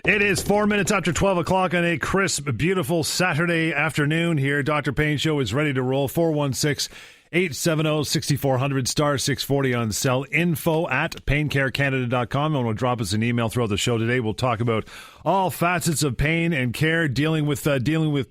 It is 4 minutes after 12 o'clock on a crisp, beautiful Saturday afternoon here. Dr. Payne Show is ready to roll. 416-870-6400, star 640 on cell, info at paincarecanada.com. And we'll drop us an email throughout the show today. We'll talk about all facets of pain and care, dealing with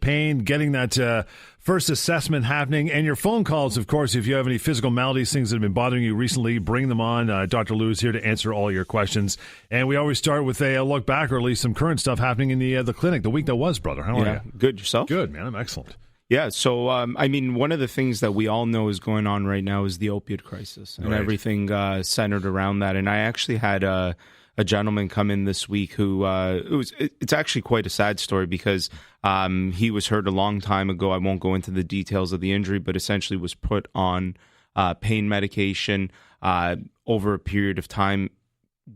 pain, getting that first assessment happening, and your phone calls, of course. If you have any physical maladies, things that have been bothering you recently, bring them on. Dr. Lou is here to answer all your questions. And we always start with a look back, or at least some current stuff happening in the clinic, the week that was, brother. How are you? Good. Yourself? Good, man. I'm excellent. Yeah, so, one of the things that we all know is going on right now is the opioid crisis and everything centered around that. And I actually had a gentleman come in this week who it's actually quite a sad story because he was hurt a long time ago. I won't go into the details of the injury, but essentially was put on pain medication over a period of time,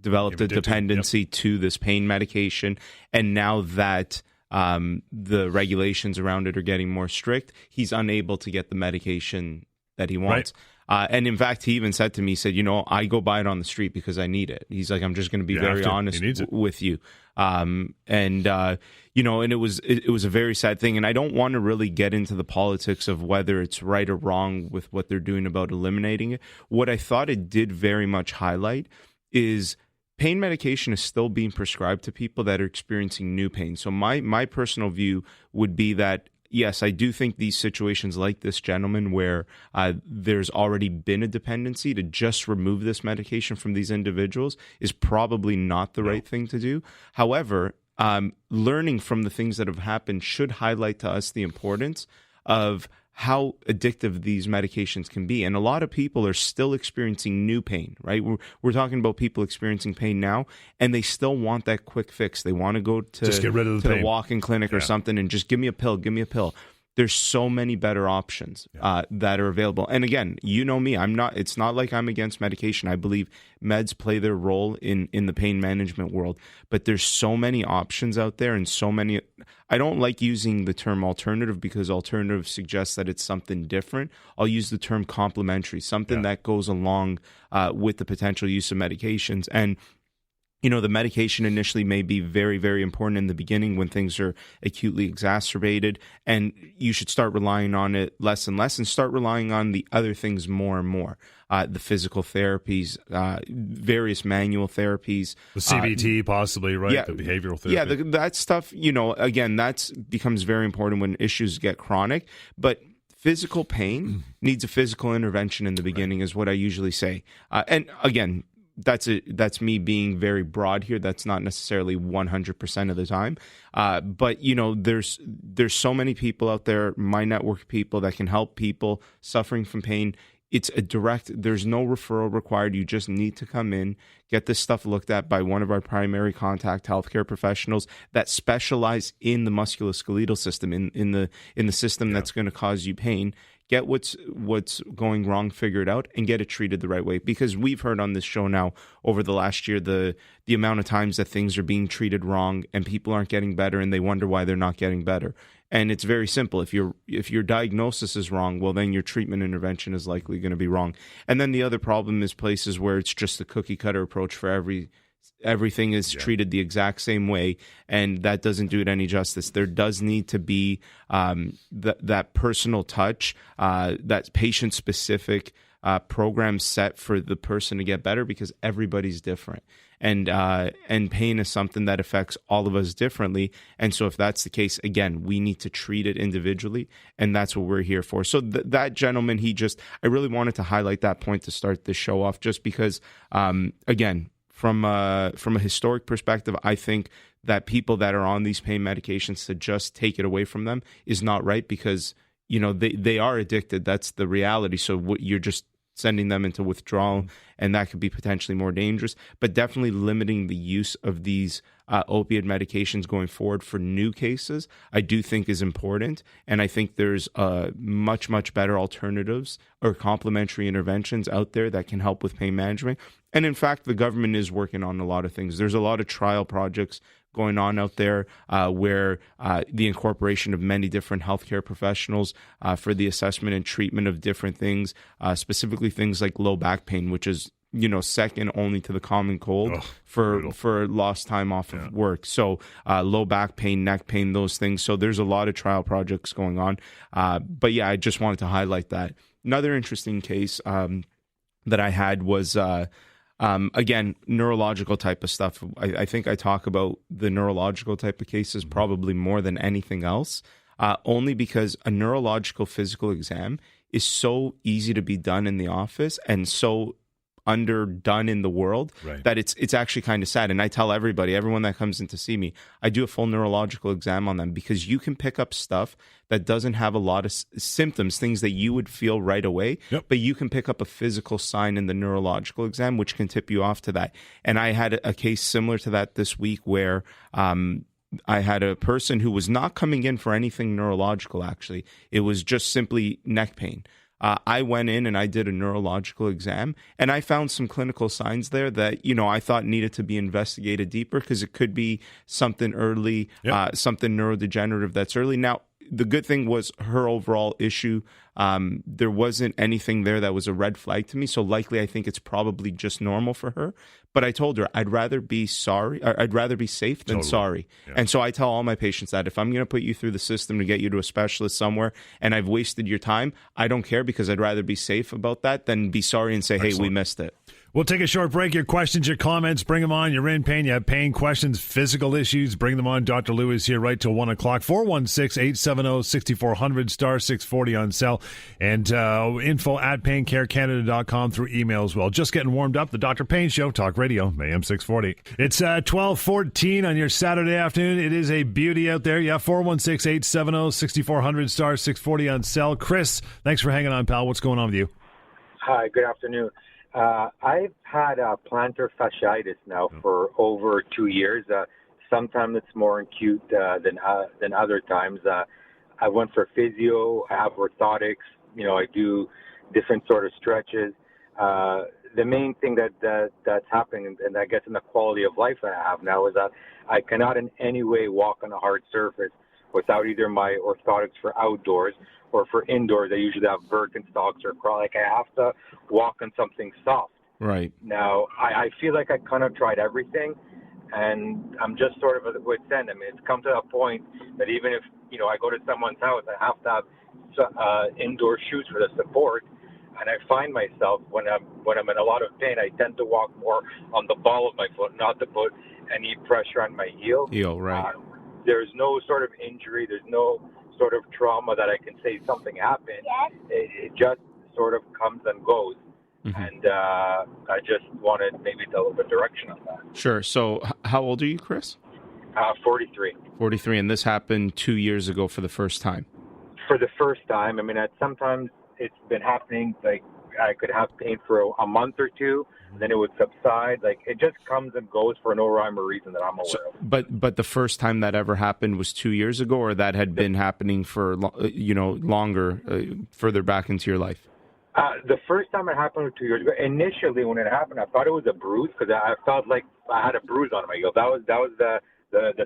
developed a dependency to this pain medication. And now that the regulations around it are getting more strict, he's unable to get the medication that he wants. Right. And in fact, he even said to me, he said, I go buy it on the street because I need it. He's like, I'm just going to be very honest with you. And it was a very sad thing. And I don't want to really get into the politics of whether it's right or wrong with what they're doing about eliminating it. What I thought it did very much highlight is pain medication is still being prescribed to people that are experiencing new pain. So my personal view would be that, yes, I do think these situations like this gentleman where there's already been a dependency, to just remove this medication from these individuals is probably not the right thing to do. However, learning from the things that have happened should highlight to us the importance of how addictive these medications can be. And a lot of people are still experiencing new pain, right? We're talking about people experiencing pain now, and they still want that quick fix. They want to go to, just get rid of the walk-in clinic or something and just give me a pill. There's so many better options that are available. And again, you know me, it's not like I'm against medication. I believe meds play their role in the pain management world, but there's so many options out there and so many. I don't like using the term alternative because alternative suggests that it's something different. I'll use the term complementary, something that goes along with the potential use of medications. And the medication initially may be very, very important in the beginning when things are acutely exacerbated, and you should start relying on it less and less and start relying on the other things more and more. The physical therapies, various manual therapies. The CBT possibly, right? Yeah, the behavioral therapy. Yeah, that stuff, again, that becomes very important when issues get chronic. But physical pain needs a physical intervention in the beginning is what I usually say. And again, that's me being very broad here. That's not necessarily 100% of the time. But, there's so many people out there, my network people, that can help people suffering from pain. It's there's no referral required. You just need to come in, get this stuff looked at by one of our primary contact healthcare professionals that specialize in the musculoskeletal system, in the system that's going to cause you pain. Get what's going wrong, figure it out, and get it treated the right way. Because we've heard on this show now over the last year the amount of times that things are being treated wrong and people aren't getting better and they wonder why they're not getting better. And it's very simple. If your diagnosis is wrong, well, then your treatment intervention is likely going to be wrong. And then the other problem is places where it's just a cookie cutter approach for everything is treated the exact same way, and that doesn't do it any justice. There does need to be that personal touch, that patient-specific program set for the person to get better, because everybody's different. And pain is something that affects all of us differently. And so if that's the case, again, we need to treat it individually, and that's what we're here for. So that gentleman, I really wanted to highlight that point to start this show off, just because, again, from a historic perspective, I think that people that are on these pain medications, to just take it away from them is not right, because they are addicted. That's the reality. So you're just sending them into withdrawal, and that could be potentially more dangerous. But definitely limiting the use of these opiate medications going forward for new cases, I do think is important. And I think there's much, much better alternatives or complementary interventions out there that can help with pain management. And in fact, the government is working on a lot of things. There's a lot of trial projects going on out there where the incorporation of many different healthcare professionals for the assessment and treatment of different things, specifically things like low back pain, which is second only to the common cold for lost time off of work. So low back pain, neck pain, those things. So there's a lot of trial projects going on. But yeah, I just wanted to highlight that. Another interesting case that I had was, again, neurological type of stuff. I think I talk about the neurological type of cases probably more than anything else, only because a neurological physical exam is so easy to be done in the office and so underdone in the world that it's actually kind of sad. And I tell everyone that comes in to see me, I do a full neurological exam on them, because you can pick up stuff that doesn't have a lot of symptoms, things that you would feel right away, but you can pick up a physical sign in the neurological exam, which can tip you off to that. And I had a case similar to that this week where I had a person who was not coming in for anything neurological, actually. It was just simply neck pain. I went in and I did a neurological exam, and I found some clinical signs there that, I thought needed to be investigated deeper, because it could be something early, something neurodegenerative that's early. Now, the good thing was her overall issue, there wasn't anything there that was a red flag to me. So likely, I think it's probably just normal for her. But I told her I'd rather be safe than sorry. Yeah. And so I tell all my patients that if I'm going to put you through the system to get you to a specialist somewhere and I've wasted your time, I don't care, because I'd rather be safe about that than be sorry and say, hey, we missed it. We'll take a short break. Your questions, your comments, bring them on. You're in pain, you have pain questions, physical issues, bring them on. Dr. Lou is here right till 1 o'clock. 416-870-6400, star 640 on cell. And info at paincarecanada.com through email as well. Just getting warmed up. The Dr. Payne Show, Talk Radio, AM 640. It's 12:14 on your Saturday afternoon. It is a beauty out there. Yeah, 416-870-6400, star 640 on cell. Chris, thanks for hanging on, pal. What's going on with you? Hi, good afternoon. I've had plantar fasciitis now for over 2 years. Sometimes it's more acute than other times. I went for physio. I have orthotics. I do different sort of stretches. The main thing that's happening, and I guess in the quality of life that I have now, is that I cannot in any way walk on a hard surface without either my orthotics for outdoors or for indoors. I usually have Birkenstocks or crawl. Like, I have to walk on something soft. Right. Now, I feel like I kind of tried everything, and I'm just sort of at the wit's end. I mean, it's come to a point that even if, I go to someone's house, I have to have indoor shoes for the support. And I find myself, when I'm in a lot of pain, I tend to walk more on the ball of my foot, not to put any pressure on my heel. Right. There's no sort of injury. There's no sort of trauma that I can say something happened. Yes. It just sort of comes and goes. Mm-hmm. And I just wanted maybe a little bit of direction on that. Sure. So how old are you, Chris? 43. 43. And this happened 2 years ago for the first time? For the first time. I mean, sometimes it's been happening, like I could have pain for a month or two, then it would subside. Like, it just comes and goes for no rhyme or reason that I'm aware of. But the first time that ever happened was 2 years ago, or that had been happening for longer, further back into your life? The first time it happened was 2 years ago. Initially, when it happened, I thought it was a bruise, because I felt like I had a bruise on my heel. That was the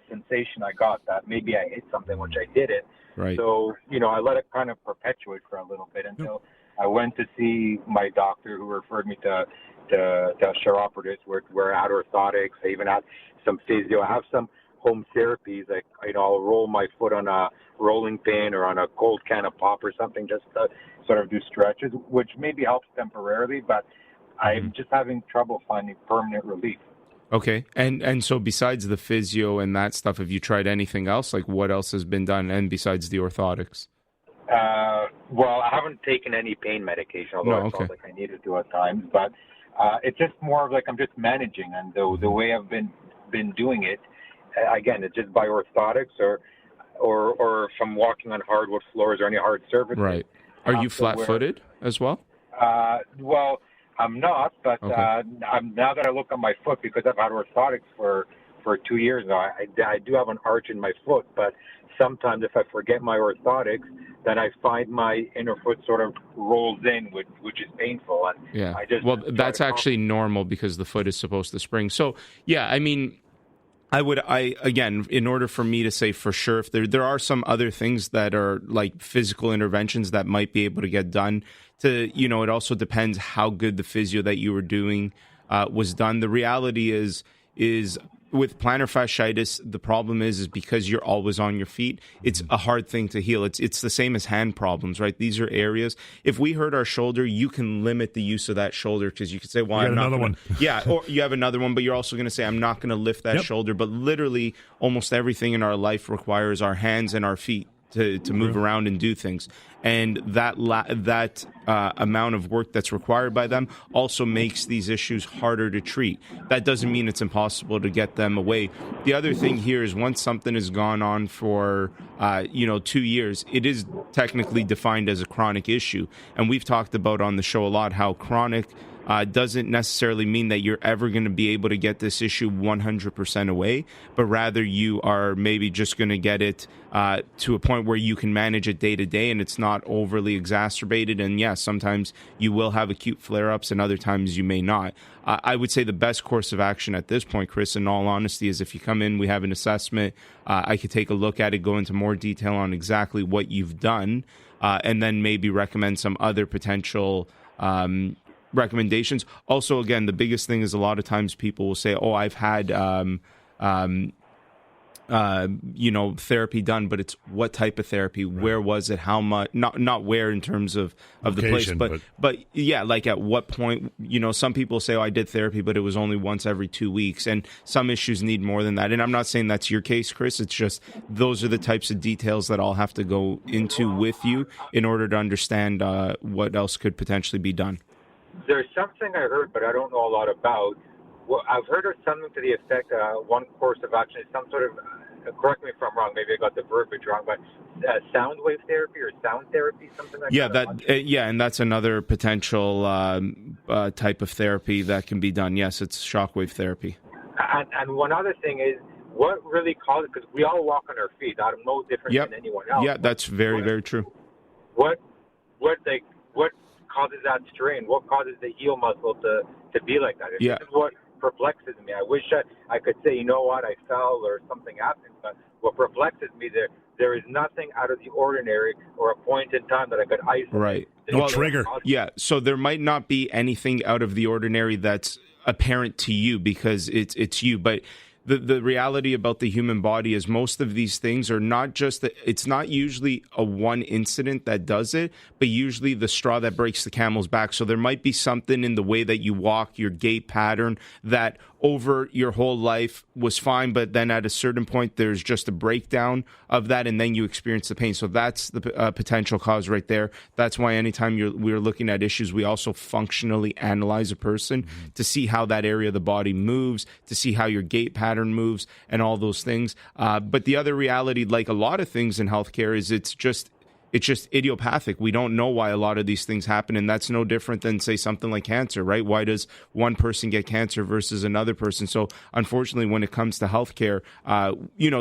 sensation I got, that maybe I hit something, which I didn't. Right. So, I let it kind of perpetuate for a little bit until I went to see my doctor, who referred me to chiropratist, where I had orthotics. I even had some physio. I have some home therapies. Like, I'll roll my foot on a rolling pin or on a cold can of pop or something, just to sort of do stretches, which maybe helps temporarily, but I'm just having trouble finding permanent relief. Okay. And so besides the physio and that stuff, have you tried anything else? Like, what else has been done, and besides the orthotics? Well, I haven't taken any pain medication, although I felt like I needed to at times. But it's just more of like I'm just managing, and the way I've been doing it, again, it's just by orthotics or from walking on hardwood floors or any hard surfaces. Right. Are you flat-footed as well? Well, I'm not, but now that I look at my foot, because I've had orthotics for 2 years now, I do have an arch in my foot, but sometimes if I forget my orthotics, then I find my inner foot sort of rolls in, which is painful. And that's actually normal, because the foot is supposed to spring. So, yeah, I mean, Again, in order for me to say for sure, if there are some other things that are like physical interventions that might be able to get done. It also depends how good the physio that you were doing was done. The reality is with plantar fasciitis, the problem is because you're always on your feet, it's a hard thing to heal. It's the same as hand problems, right? These are areas. If we hurt our shoulder, you can limit the use of that shoulder because you could say, well, I'm not another one. Yeah, or you have another one, but you're also going to say, I'm not going to lift that shoulder. But literally, almost everything in our life requires our hands and our feet to move around and do things. And that amount of work that's required by them also makes these issues harder to treat. That doesn't mean it's impossible to get them away. The other thing here is once something has gone on for 2 years, it is technically defined as a chronic issue. And we've talked about on the show a lot how chronic doesn't necessarily mean that you're ever going to be able to get this issue 100% away, but rather you are maybe just going to get it to a point where you can manage it day to day and it's not overly exacerbated. And yes, sometimes you will have acute flare-ups and other times you may not. I would say the best course of action at this point, Chris, in all honesty, is if you come in, we have an assessment, I could take a look at it, go into more detail on exactly what you've done, and then maybe recommend some other potential recommendations. Also, again, the biggest thing is a lot of times people will say, oh, I've had therapy done, but it's what type of therapy, where was it, how much, not where in terms of location, the place, but yeah, like at what point, some people say, oh, I did therapy, but it was only once every 2 weeks, and some issues need more than that. And I'm not saying that's your case, Chris. It's just those are the types of details that I'll have to go into with you in order to understand what else could potentially be done. There's something I heard, but I don't know a lot about. Well, I've heard of something to the effect one course of action is some sort of, correct me if I'm wrong, maybe I got the verbiage wrong, but sound wave therapy or sound therapy, something like that? Yeah, and that's another potential type of therapy that can be done. Yes, it's shockwave therapy. And one other thing is, what really causes, because we all walk on our feet, I'm no different than anyone else. Yeah, that's very, very true. What causes that strain? What causes the heel muscle to be like that? This is what perplexes me. I wish I could say, you know what, I fell or something happened, but what perplexes me, there is nothing out of the ordinary or a point in time that I could isolate. Right. No trigger. Yeah, so there might not be anything out of the ordinary that's apparent to you because it's you, but the reality about the human body is most of these things are not just that it's not usually a one incident that does it, but usually the straw that breaks the camel's back. So there might be something in the way that you walk, your gait pattern, that over your whole life was fine, but then at a certain point there's just a breakdown of that, and then you experience the pain. So that's the potential cause right there. That's why anytime we're looking at issues, we also functionally analyze a person to see how that area of the body moves, to see how your gait pattern moves, and all those things. But the other reality, like a lot of things in healthcare, is it's just idiopathic. We don't know why a lot of these things happen, and that's no different than, say, something like cancer, right? Why does one person get cancer versus another person? So, unfortunately, when it comes to healthcare,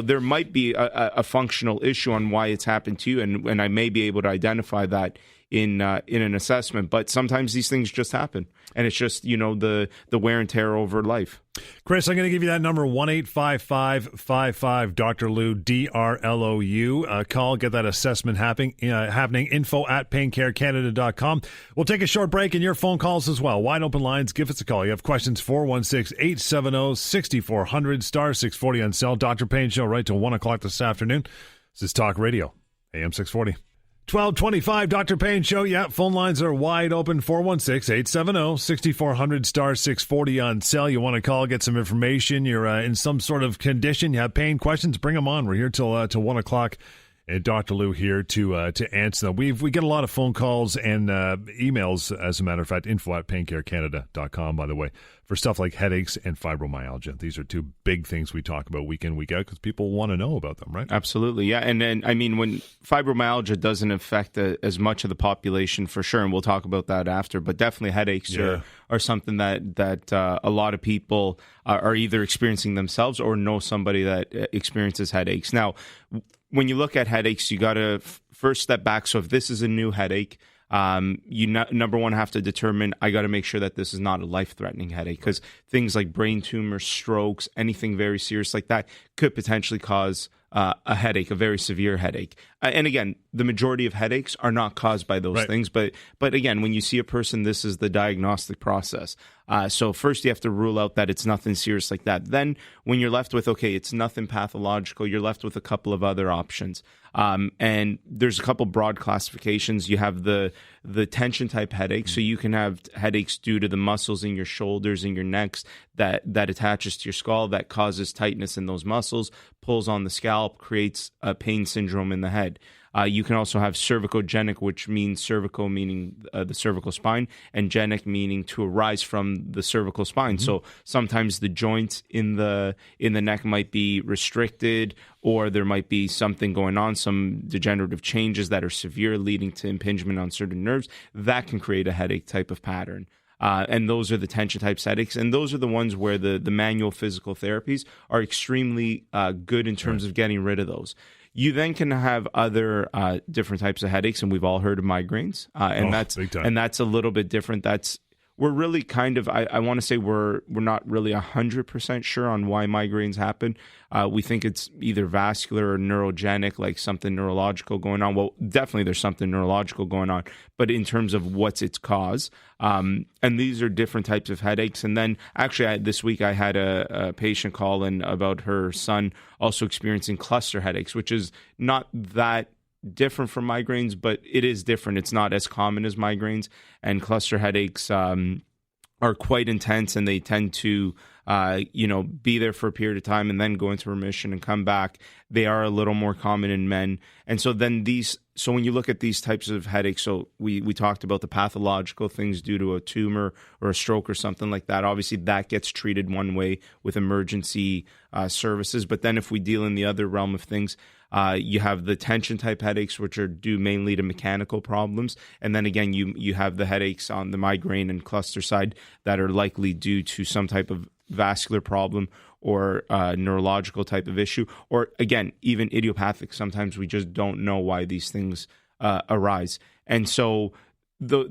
there might be a functional issue on why it's happened to you, and I may be able to identify that in an assessment. But sometimes these things just happen, and it's just the wear and tear over life. Chris, I'm going to give you that number, 1-855-55 Dr. Lou, DRLOU. Call, get that assessment happening. info@paincarecanada.com. We'll take a short break and your phone calls as well. Wide open lines. Give us a call. You have questions, 416-870-6400, star 640 on cell. Dr. Payne Show right till 1 o'clock this afternoon. This is Talk Radio, AM 640. 1225 Dr. Payne Show. Yeah, phone lines are wide open. 416-870-6400, star 640 on cell. You want to call, get some information. You're in some sort of condition. You have pain questions. Bring them on. We're here till 1 o'clock. And Dr. Lou here to answer them. We get a lot of phone calls and emails, as a matter of fact, info@paincarecanada.com, by the way, for stuff like headaches and fibromyalgia. These are two big things we talk about week in, week out, because people want to know about them, right? Absolutely, yeah. And I mean, when fibromyalgia doesn't affect as much of the population, for sure, and we'll talk about that after, but definitely headaches are something that a lot of people are either experiencing themselves or know somebody that experiences headaches. Now, when you look at headaches, you got to first step back. So if this is a new headache, number one have to determine, I got to make sure that this is not a life-threatening headache, because things like brain tumors, strokes, anything very serious like that could potentially cause a headache, a very severe headache. And again, the majority of headaches are not caused by those things. But again, when you see a person, this is the diagnostic process. So first you have to rule out that it's nothing serious like that. Then when you're left with, okay, it's nothing pathological, you're left with a couple of other options. And there's a couple broad classifications. You have the tension type headache. So you can have headaches due to the muscles in your shoulders and your necks that attaches to your skull, that causes tightness in those muscles, pulls on the scalp, creates a pain syndrome in the head. You can also have cervicogenic, which means cervical meaning the cervical spine, and genic meaning to arise from the cervical spine. So sometimes the joints in the neck might be restricted, or there might be something going on, some degenerative changes that are severe, leading to impingement on certain nerves. That can create a headache type of pattern. And those are the tension type headaches. And those are the ones where the manual physical therapies are extremely good in terms of getting rid of those. You then can have other different types of headaches, and we've all heard of migraines, and that's a little bit different. We're really kind of, I want to say we're not really 100% sure on why migraines happen. We think it's either vascular or neurogenic, like something neurological going on. Well, definitely there's something neurological going on, but in terms of what's its cause, and these are different types of headaches. And then actually this week I had a patient call in about her son also experiencing cluster headaches, which is not that different from migraines, but it is different. It's not as common as migraines, and cluster headaches are quite intense, and they tend to be there for a period of time and then go into remission and come back. They are a little more common in men. And so then so when you look at these types of headaches, so we talked about the pathological things due to a tumor or a stroke or something like that. Obviously that gets treated one way with emergency services. But then if we deal in the other realm of things, you have the tension type headaches, which are due mainly to mechanical problems. And then again, you have the headaches on the migraine and cluster side that are likely due to some type of vascular problem or neurological type of issue, or again, even idiopathic. Sometimes we just don't know why these things arise. And so there's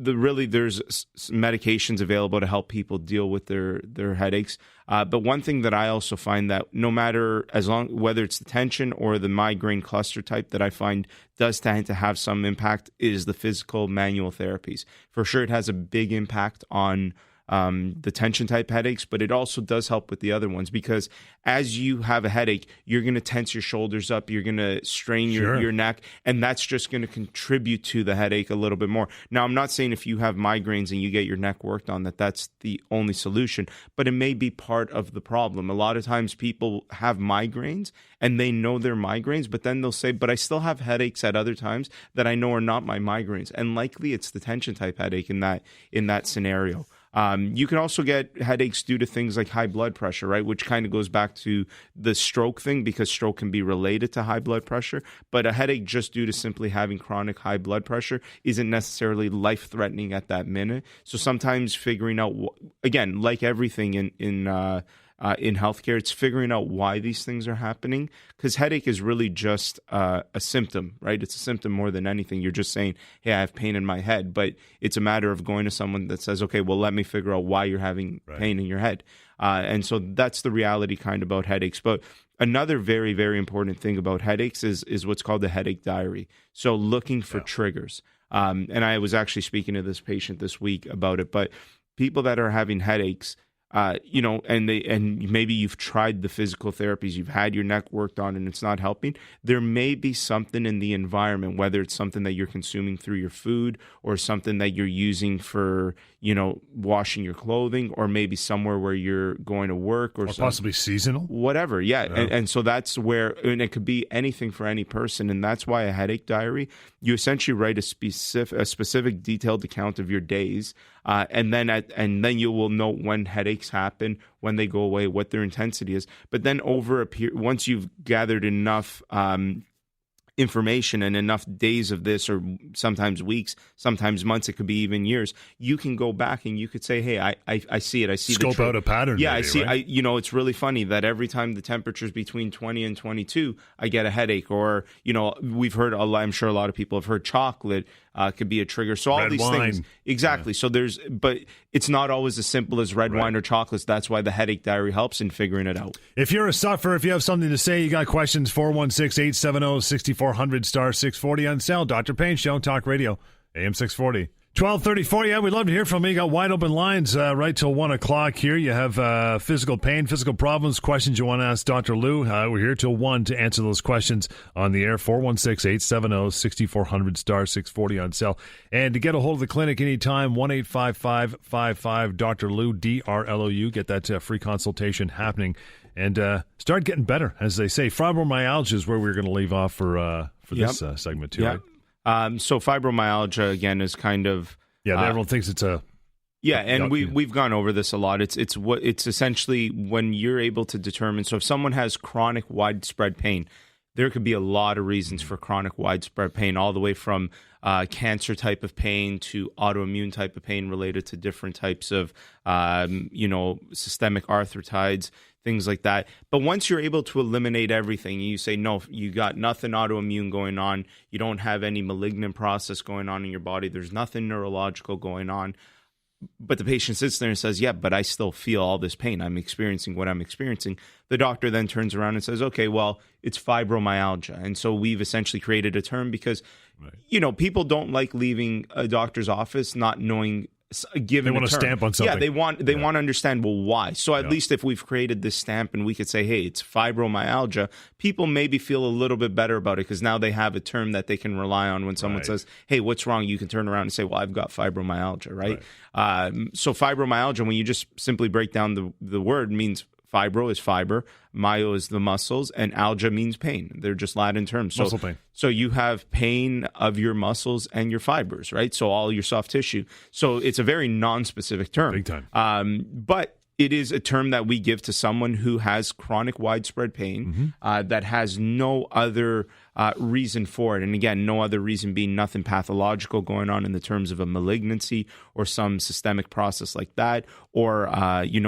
medications available to help people deal with their headaches. But one thing that I also find that no matter whether it's the tension or the migraine cluster type that I find does tend to have some impact is the physical manual therapies. For sure, it has a big impact on the tension type headaches, but it also does help with the other ones, because as you have a headache, you're going to tense your shoulders up, you're going to strain your neck, and that's just going to contribute to the headache a little bit more. Now, I'm not saying if you have migraines and you get your neck worked on that's the only solution, but it may be part of the problem. A lot of times people have migraines and they know they're migraines, but then they'll say, but I still have headaches at other times that I know are not my migraines. And likely it's the tension type headache in that scenario. You can also get headaches due to things like high blood pressure, right? Which kind of goes back to the stroke thing, because stroke can be related to high blood pressure. But a headache just due to simply having chronic high blood pressure isn't necessarily life-threatening at that minute. So sometimes figuring out, again, like everything in healthcare, it's figuring out why these things are happening, because headache is really just a symptom, right? It's a symptom more than anything. You're just saying, hey, I have pain in my head, but it's a matter of going to someone that says, okay, well, let me figure out why you're having pain in your head. And so that's the reality kind of about headaches. But another very, very important thing about headaches is what's called the headache diary. So looking for triggers. And I was actually speaking to this patient this week about it, but people that are having headaches, and maybe you've tried the physical therapies, you've had your neck worked on and it's not helping. There may be something in the environment, whether it's something that you're consuming through your food or something that you're using for, washing your clothing, or maybe somewhere where you're going to work or possibly seasonal, whatever. Yeah. And so that's where, and it could be anything for any person. And that's why a headache diary, you essentially write a specific detailed account of your days. And then you will know when headaches happen, when they go away, what their intensity is. But then over a period, once you've gathered enough information and enough days of this, or sometimes weeks, sometimes months, it could be even years, you can go back and you could say, hey, I see it. I see scope out a pattern. Yeah, maybe, I see. right? It's really funny that every time the temperature is between 20 and 22, I get a headache. Or, we've heard, I'm sure a lot of people have heard chocolate could be a trigger. So all red these wine. things. Exactly. Yeah. So but it's not always as simple as red wine or chocolates. That's why the headache diary helps in figuring it out. If you're a sufferer, if you have something to say, you got questions, 416-870-6400 star 640 on sale. Dr. Payne Show, Talk Radio, AM 640. 12:34. Yeah, we'd love to hear from you. You got wide open lines right till 1 o'clock here. You have physical pain, physical problems, questions you want to ask Dr. Lou. We're here till 1 to answer those questions on the air. 416-870-6400 star 640 on cell. And to get a hold of the clinic anytime, 1-855-55 Dr. Lou, DRLOU. Get that free consultation happening and start getting better, as they say. Fibromyalgia is where we're going to leave off for this segment too. Yep. Right? So fibromyalgia, again, is kind of... everyone thinks it's a... Yeah, and we've gone over this a lot. It's essentially when you're able to determine... So if someone has chronic widespread pain, there could be a lot of reasons for chronic widespread pain, all the way from cancer type of pain to autoimmune type of pain related to different types of, systemic arthritis, things like that. But once you're able to eliminate everything, you say, no, you got nothing autoimmune going on, you don't have any malignant process going on in your body, there's nothing neurological going on, but the patient sits there and says, yeah, but I still feel all this pain. I'm experiencing what I'm experiencing. The doctor then turns around and says, okay, well, it's fibromyalgia. And so we've essentially created a term because, people don't like leaving a doctor's office not knowing given they want a stamp on something. Yeah, they want to understand, well, why? So at least if we've created this stamp and we could say, hey, it's fibromyalgia, people maybe feel a little bit better about it because now they have a term that they can rely on when someone says, hey, what's wrong? You can turn around and say, well, I've got fibromyalgia, right? So fibromyalgia, when you just simply break down the word, means fibro is fiber, myo is the muscles, and algia means pain. They're just Latin terms. Muscle pain. So you have pain of your muscles and your fibers, right? So all your soft tissue. So it's a very non-specific term. Big time. But it is a term that we give to someone who has chronic widespread pain that has no other reason for it. And again, no other reason being nothing pathological going on in the terms of a malignancy or some systemic process like that, or,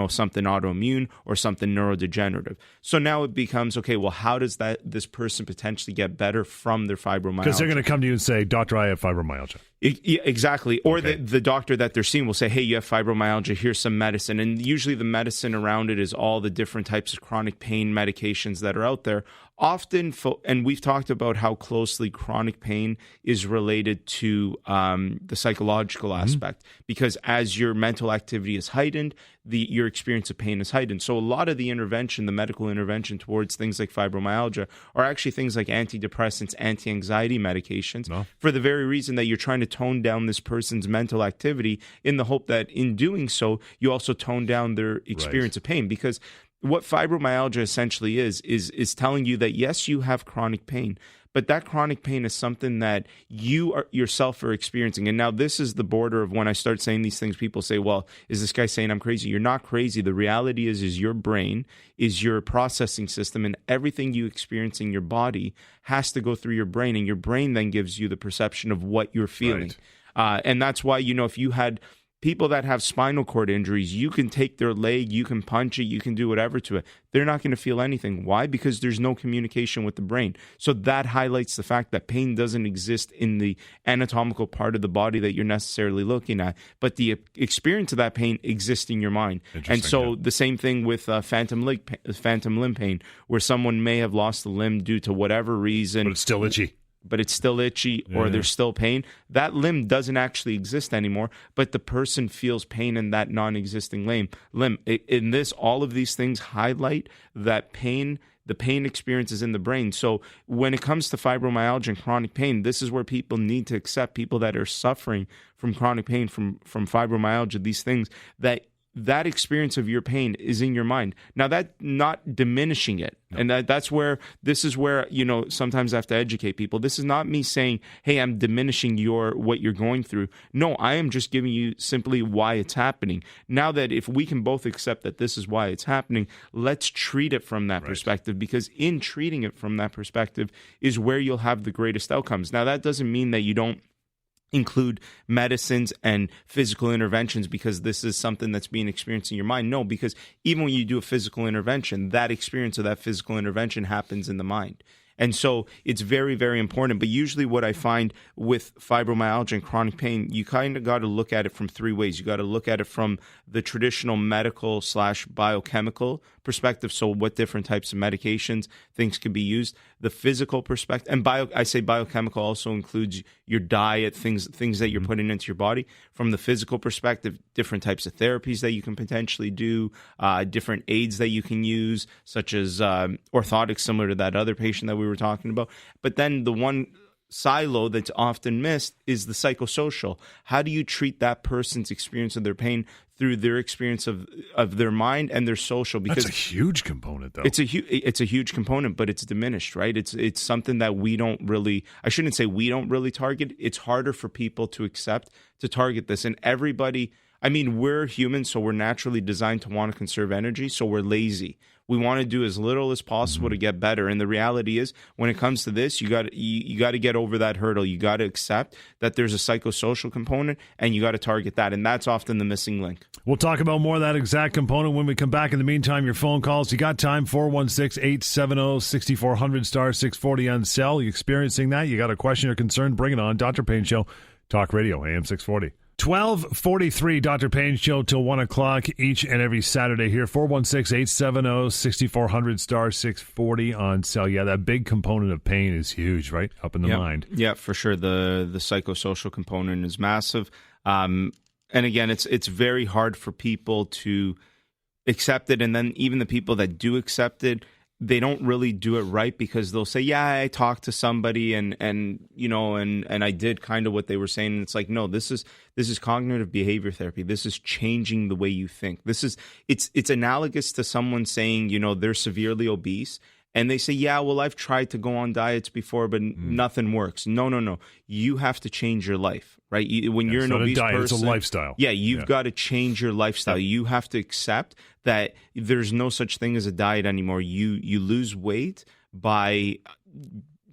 something autoimmune or something neurodegenerative. So now it becomes, okay, well, how does this person potentially get better from their fibromyalgia? Because they're going to come to you and say, doctor, I have fibromyalgia. Exactly. Or the doctor that they're seeing will say, hey, you have fibromyalgia, here's some medicine. And usually the medicine around it is all the different types of chronic pain medications that are out there. Often, and we've talked about how closely chronic pain is related to the psychological aspect, because as your mental activity is heightened, your experience of pain is heightened. So a lot of the intervention, the medical intervention towards things like fibromyalgia, are actually things like antidepressants, anti-anxiety medications, for the very reason that you're trying to tone down this person's mental activity in the hope that in doing so, you also tone down their experience of pain. Because what fibromyalgia essentially is telling you that, yes, you have chronic pain, but that chronic pain is something that you yourself are experiencing. And now this is the border of when I start saying these things, people say, well, is this guy saying I'm crazy? You're not crazy. The reality is your brain is your processing system, and everything you experience in your body has to go through your brain, and your brain then gives you the perception of what you're feeling. And that's why, if you had people that have spinal cord injuries, you can take their leg, you can punch it, you can do whatever to it. They're not going to feel anything. Why? Because there's no communication with the brain. So that highlights the fact that pain doesn't exist in the anatomical part of the body that you're necessarily looking at, but the experience of that pain exists in your mind. And so the same thing with phantom limb pain, where someone may have lost a limb due to whatever reason. But it's still itchy. Or there's still pain. That limb doesn't actually exist anymore, but the person feels pain in that non-existing limb. In this, all of these things highlight that pain, the pain experiences in the brain. So when it comes to fibromyalgia and chronic pain, this is where people need to accept, people that are suffering from chronic pain, from fibromyalgia, these things, that that experience of your pain is in your mind. Now, that not diminishing it. No. And this is where, sometimes I have to educate people. This is not me saying, hey, I'm diminishing what you're going through. No, I am just giving you simply why it's happening. Now that if we can both accept that this is why it's happening, let's treat it from that perspective, because in treating it from that perspective is where you'll have the greatest outcomes. Now, that doesn't mean that you don't include medicines and physical interventions because this is something that's being experienced in your mind. No, because even when you do a physical intervention, that experience of that physical intervention happens in the mind. And so it's very, very important. But usually what I find with fibromyalgia and chronic pain, you kind of got to look at it from three ways. You got to look at it from the traditional medical / biochemical perspective. So what different types of medications, things can be used. The physical perspective, and I say biochemical also includes your diet, things that you're putting into your body. From the physical perspective, different types of therapies that you can potentially do, different aids that you can use, such as orthotics, similar to that other patient that we were talking about. But then the one silo that's often missed is the psychosocial. How do you treat that person's experience of their pain through their experience of their mind and their social? Because that's a huge component, though. It's a huge component, but it's diminished, right? It's something that we don't really, I shouldn't say we don't really target. It's harder for people to accept, to target this. And everybody, I mean, we're humans, so we're naturally designed to want to conserve energy, so we're lazy. We want to do as little as possible to get better. And the reality is, when it comes to this, you got to get over that hurdle. You got to accept that there's a psychosocial component, and you got to target that. And that's often the missing link. We'll talk about more of that exact component when we come back. In the meantime, your phone calls. You got time, 416-870-6400, star 640 on cell. You experiencing that? You got a question or concern? Bring it on. Dr. Payne Show, Talk Radio, AM 640. 12:43, Dr. Payne Show till 1 o'clock each and every Saturday here. 416-870-6400, star 640 on cell. Yeah, that big component of pain is huge, right? Up in the mind. Yeah, for sure. The psychosocial component is massive. And again, it's very hard for people to accept it. And then even the people that do accept it, they don't really do it right, because they'll say, yeah, I talked to somebody and I did kind of what they were saying. And it's like, no, this is cognitive behavior therapy. This is changing the way you think. It's analogous to someone saying, they're severely obese. And they say, yeah, well, I've tried to go on diets before, but nothing works. No. You have to change your life, right? When you're an obese person, it's a lifestyle. Yeah, you've got to change your lifestyle. Yeah. You have to accept that there's no such thing as a diet anymore. You lose weight by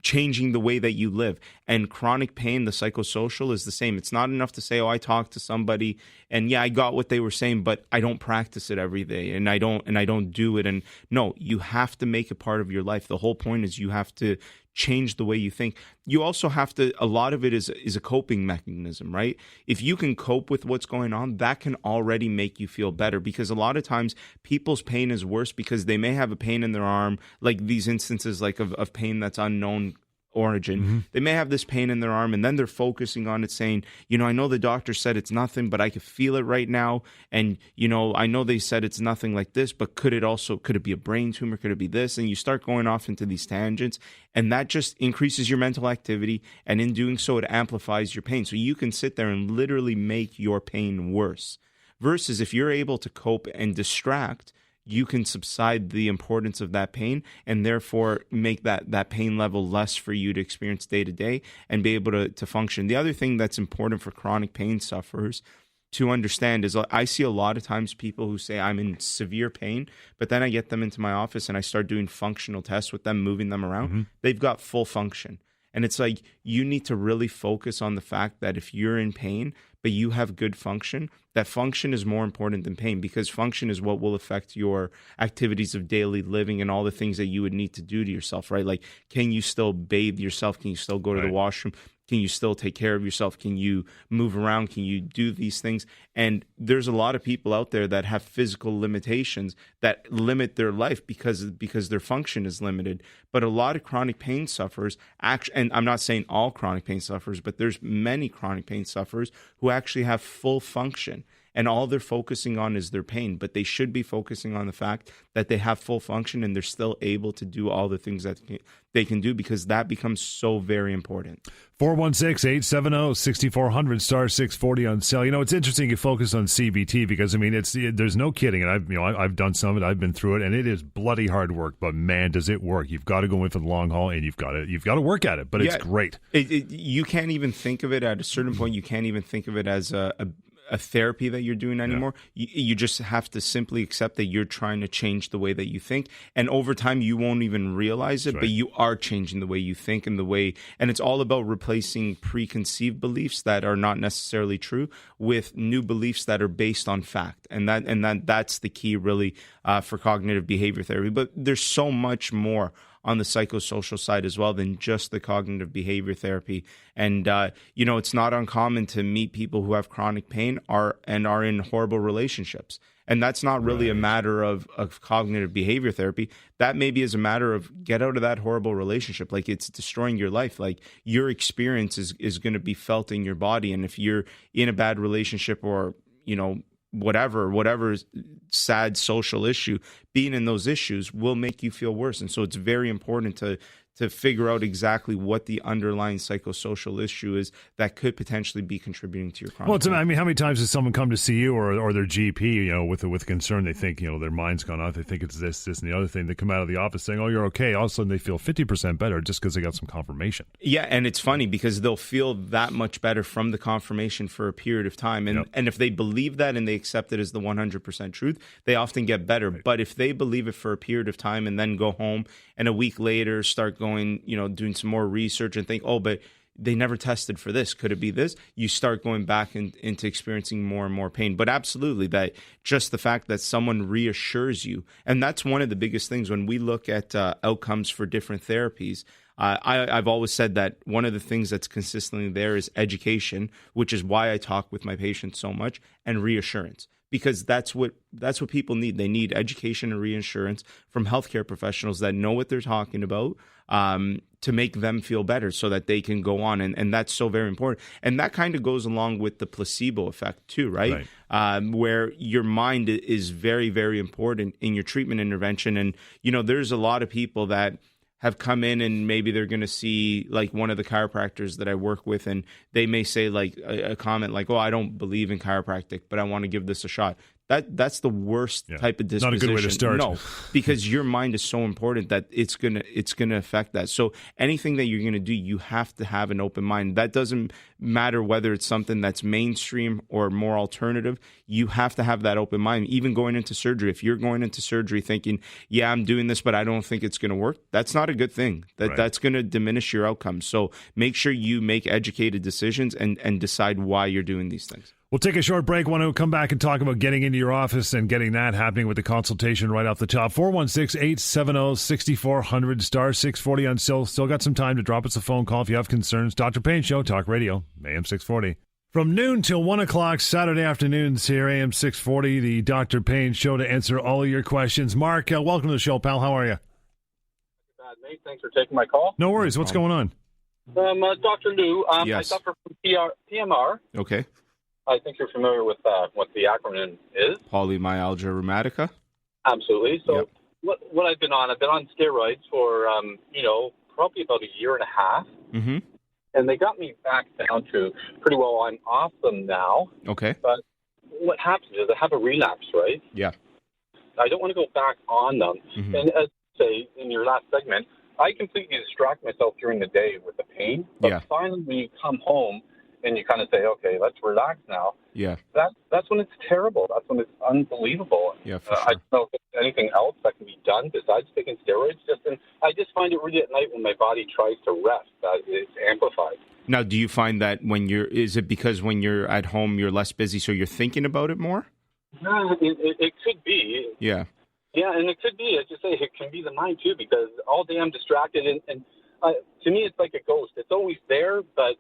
changing the way that you live. And chronic pain, the psychosocial, is the same. It's not enough to say, oh, I talked to somebody and yeah, I got what they were saying, but I don't practice it every day and I don't do it. And no, you have to make it part of your life. The whole point is you have to change the way you think. You also have to, a lot of it is a coping mechanism, right? If you can cope with what's going on, that can already make you feel better, because a lot of times people's pain is worse because they may have a pain in their arm, like these instances like of pain that's unknown origin. Mm-hmm. They may have this pain in their arm and then they're focusing on it saying, I know the doctor said it's nothing, but I can feel it right now. And, I know they said it's nothing like this, but could it be a brain tumor? Could it be this? And you start going off into these tangents, and that just increases your mental activity. And in doing so, it amplifies your pain. So you can sit there and literally make your pain worse, versus if you're able to cope and distract, you can subside the importance of that pain and therefore make that pain level less for you to experience day to day and be able to function. The other thing that's important for chronic pain sufferers to understand is I see a lot of times people who say I'm in severe pain, but then I get them into my office and I start doing functional tests with them, moving them around. Mm-hmm. They've got full function. And it's like, you need to really focus on the fact that if you're in pain, but you have good function, that function is more important than pain, because function is what will affect your activities of daily living and all the things that you would need to do to yourself, right? Like, can you still bathe yourself? Can you still go to the washroom? Can you still take care of yourself? Can you move around? Can you do these things? And there's a lot of people out there that have physical limitations that limit their life because their function is limited. But a lot of chronic pain sufferers, and I'm not saying all chronic pain sufferers, but there's many chronic pain sufferers who actually have full function. and all they're focusing on is their pain, but they should be focusing on the fact that they have full function and they're still able to do all the things that they can do, because that becomes so very important. 416-870-6400 star 640 on cell. You know, it's interesting you focus on CBT because, I mean, there's no kidding. And I've done some of it. I've been through it, and it is bloody hard work, but man, does it work. You've got to go in for the long haul, and you've got to work at it, but it's great. You can't even think of it at a certain point. You can't even think of it as a therapy that you're doing anymore. You just have to simply accept that you're trying to change the way that you think. And over time, you won't even realize it, but you are changing the way you think and it's all about replacing preconceived beliefs that are not necessarily true with new beliefs that are based on fact. And that's the key really for cognitive behavior therapy. But there's so much more on the psychosocial side as well than just the cognitive behavior therapy. And, it's not uncommon to meet people who have chronic pain are in horrible relationships. And that's not really a matter of cognitive behavior therapy. That maybe is a matter of get out of that horrible relationship. Like, it's destroying your life. Like, your experience is going to be felt in your body. And if you're in a bad relationship or, whatever sad social issue, being in those issues will make you feel worse. And so it's very important to figure out exactly what the underlying psychosocial issue is that could potentially be contributing to your chronic pain. I mean, how many times does someone come to see you or their GP, with concern? They think, their mind's gone off. They think it's this, and the other thing. They come out of the office saying, "Oh, you're okay." All of a sudden, they feel 50% better just because they got some confirmation. Yeah, and it's funny because they'll feel that much better from the confirmation for a period of time. And if they believe that and they accept it as the 100% truth, they often get better. Right. But if they believe it for a period of time and then go home and a week later start going, doing some more research and think, oh, but they never tested for this. Could it be this? You start going back into experiencing more and more pain. But absolutely, that just the fact that someone reassures you. And that's one of the biggest things when we look at outcomes for different therapies. I've always said that one of the things that's consistently there is education, which is why I talk with my patients so much, and reassurance. Because that's what people need. They need education and reassurance from healthcare professionals that know what they're talking about to make them feel better so that they can go on. And that's so very important. And that kind of goes along with the placebo effect too, right? Where your mind is very, very important in your treatment intervention. And, there's a lot of people that have come in and maybe they're going to see like one of the chiropractors that I work with, and they may say like a comment like, "Oh, I don't believe in chiropractic, but I want to give this a shot." That's the worst type of disposition. Not a good way to start. No, because your mind is so important that it's gonna affect that. So anything that you're gonna do, you have to have an open mind. That doesn't matter whether it's something that's mainstream or more alternative. You have to have that open mind. Even going into surgery, if you're going into surgery thinking, "Yeah, I'm doing this, but I don't think it's gonna work," that's not a good thing. That's gonna diminish your outcomes. So make sure you make educated decisions and decide why you're doing these things. We'll take a short break. Want to come back and talk about getting into your office and getting that happening with the consultation right off the top. 416-870-6400 star 640 on Still got some time to drop us a phone call if you have concerns. Dr. Payne Show, Talk Radio, AM 640. From noon till 1 o'clock Saturday afternoons here, AM 640, the Dr. Payne Show to answer all of your questions. Mark, welcome to the show, pal. How are you? Bad, mate. Thanks for taking my call. No worries. What's going on? Dr. Lou, Yes. I suffer from PMR. Okay. I think you're familiar with what the acronym is. Polymyalgia rheumatica. Absolutely. So Yep. what I've been on steroids for, probably about a year and a half. Mm-hmm. And they got me back down to pretty well. I'm off them now. Okay. But what happens is I have a relapse, right? Yeah. I don't want to go back on them. Mm-hmm. And as you say in your last segment, I completely distract myself during the day with the pain. But finally, when you come home and you kind of say, "Okay, let's relax now," Yeah. that's when it's terrible. That's when it's unbelievable. Yeah, for sure. I don't know if there's anything else that can be done besides taking steroids. I just find it really at night when my body tries to rest that it's amplified. Now, do you find that is it because when you're at home you're less busy, so you're thinking about it more? It could be. Yeah. Yeah, and it could be, as you say, it can be the mind too, because all day I'm distracted, and to me it's like a ghost. It's always there, but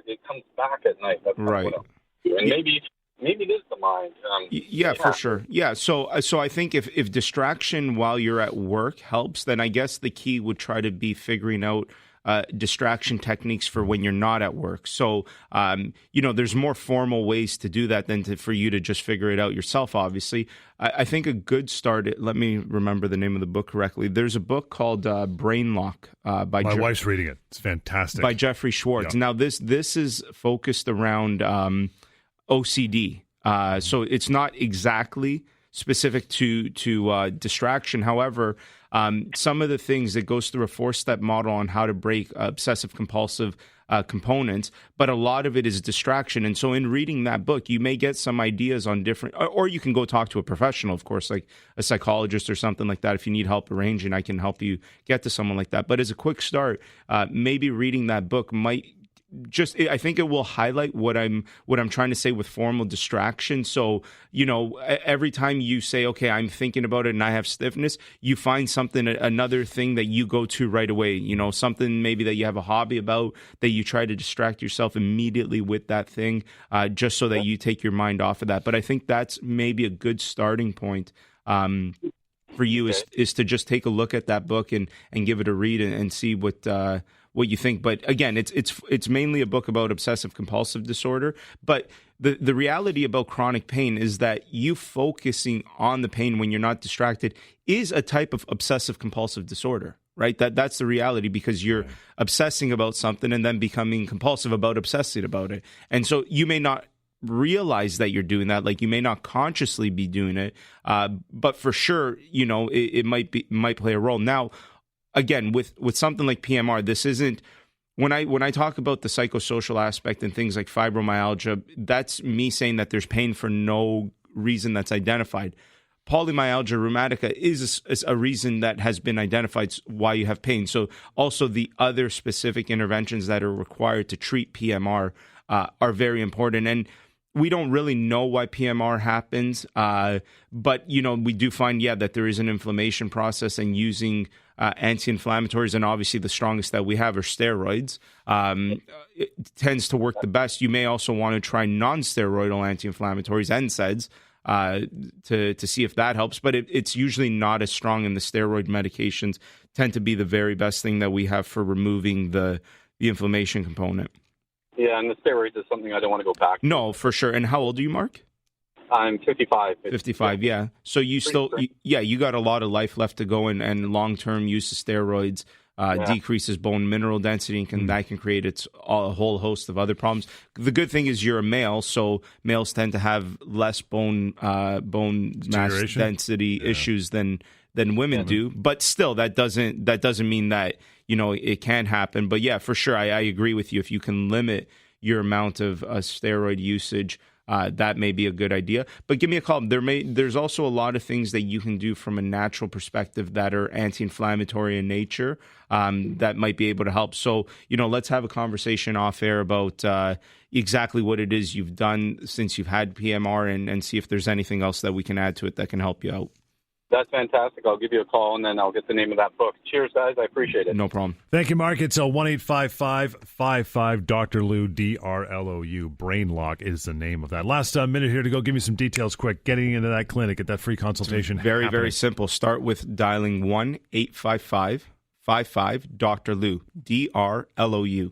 it comes back at night. That's right. What I'm doing. And maybe it is the mind. Yeah, for sure. Yeah, so I think if distraction while you're at work helps, then I guess the key would try to be figuring out distraction techniques for when you're not at work. So, there's more formal ways to do that than for you to just figure it out yourself, obviously. I think a good start, let me remember the name of the book correctly. There's a book called Brain Lock by My wife's reading it. It's fantastic. By Jeffrey Schwartz. Yeah. Now, this is focused around OCD. So it's not exactly specific to distraction. However, some of the things that goes through a 4-step model on how to break obsessive compulsive components, but a lot of it is distraction. And so in reading that book, you may get some ideas on different, or you can go talk to a professional, of course, like a psychologist or something like that. If you need help arranging, I can help you get to someone like that. But as a quick start, maybe reading that book might I think it will highlight what I'm trying to say with formal distraction. So, every time you say, okay, I'm thinking about it and I have stiffness, you find something, another thing that you go to right away, something maybe that you have a hobby about that you try to distract yourself immediately with that thing, just so that you take your mind off of that. But I think that's maybe a good starting point. For you is to just take a look at that book and give it a read and see what you think. But again, it's mainly a book about obsessive compulsive disorder. But the reality about chronic pain is that you focusing on the pain when you're not distracted is a type of obsessive compulsive disorder, right? That's the reality, because you're obsessing about something and then becoming compulsive about obsessing about it. And so you may not realize that you're doing that, like you may not consciously be doing it, but for sure, it might play a role. Now, again, with something like PMR, this isn't when I talk about the psychosocial aspect and things like fibromyalgia, that's me saying that there's pain for no reason that's identified. Polymyalgia rheumatica is a reason that has been identified why you have pain. So also the other specific interventions that are required to treat PMR are very important. And we don't really know why PMR happens, but we do find that there is an inflammation process, and using anti-inflammatories, and obviously the strongest that we have are steroids. It tends to work the best. You may also want to try non-steroidal anti-inflammatories, NSAIDs, to see if that helps, but it's usually not as strong, and the steroid medications tend to be the very best thing that we have for removing the inflammation component. Yeah, and the steroids is something I don't want to go back to. No, for sure. And how old are you, Mark? I'm 55. 55, yeah. So you you got a lot of life left to go, and long-term use of steroids decreases bone mineral density, and that can create a whole host of other problems. The good thing is you're a male, so males tend to have less bone mass density issues than women do. But still, that doesn't mean that it can happen. But yeah, for sure, I agree with you. If you can limit your amount of steroid usage, that may be a good idea. But give me a call. There's also a lot of things that you can do from a natural perspective that are anti-inflammatory in nature, that might be able to help. So, let's have a conversation off air about exactly what it is you've done since you've had PMR, and see if there's anything else that we can add to it that can help you out. That's fantastic. I'll give you a call, and then I'll get the name of that book. Cheers, guys. I appreciate it. No problem. Thank you, Mark. It's 1-855-55 Dr. Lou, DRLOU. Brain Lock is the name of that. Last minute here to go. Give me some details quick. Getting into that clinic, get that free consultation. Very, very simple. Start with dialing 1-855-55 Dr. Lou, DRLOU.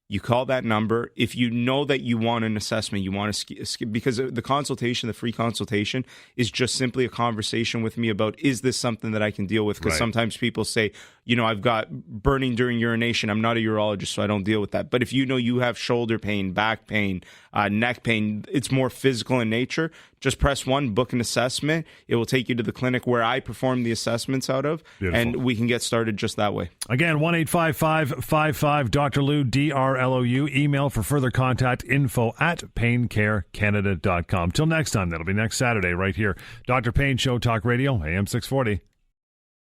You call that number. If you know that you want an assessment, you want to skip, because the consultation, the free consultation, is just simply a conversation with me about, is this something that I can deal with? Because sometimes people say, I've got burning during urination. I'm not a urologist, so I don't deal with that. But if you have shoulder pain, back pain, neck pain, it's more physical in nature, just press 1, book an assessment. It will take you to the clinic where I perform the assessments out of. Beautiful. And we can get started just that way. Again, 1-855-55 Dr. Lou, DRLOU. Email for further contact, info@paincarecanada.com. Till next time, that'll be next Saturday right here. Dr. Payne Show, Talk Radio, AM 640.